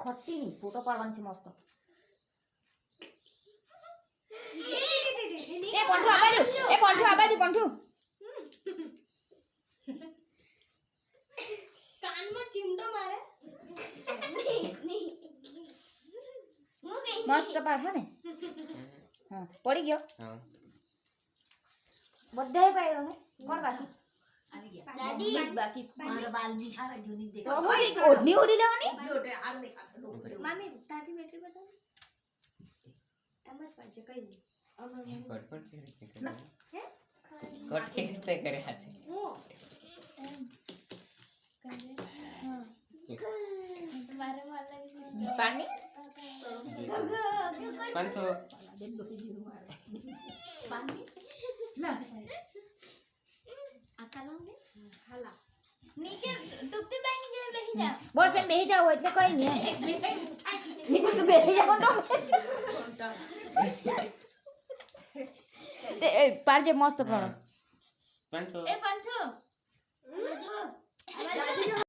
ખટ્ટી ની ફોટો પાડવાની છે મસ્ત એ પંઠુ આ બાજુ પંઠુ કાનમાં ચીમટો મારે મસ્ત પાડ હે ને હા પડી ગયો હા બધાય પાડ્યો ને કોણ બાકી આવી ગયા દાદી બાકી મારો બાલ બી આ જૂની દેખ તો ઓઢની ઓઢી લેવાની ડોટે આ દેખ મમ્મી દાદી બેટરી બતાવો એમ જ પાડજે કઈ નહીં અમાર કટકટ કે રીતે કરે હે કટ કે રીતે કરે હાથે હું મારે માર લાગી પાણી પાંચો પાણી ના આ કાલા દે હાલા નીચે તુપતી બાઈ નીચે બેસી જા બસ એમ બેહી જાવ એટલે કઈ નહીં નીકળ બેહી જાવ તો તે પાડજે મસ્ત પાડો પાંચો એ પંથુ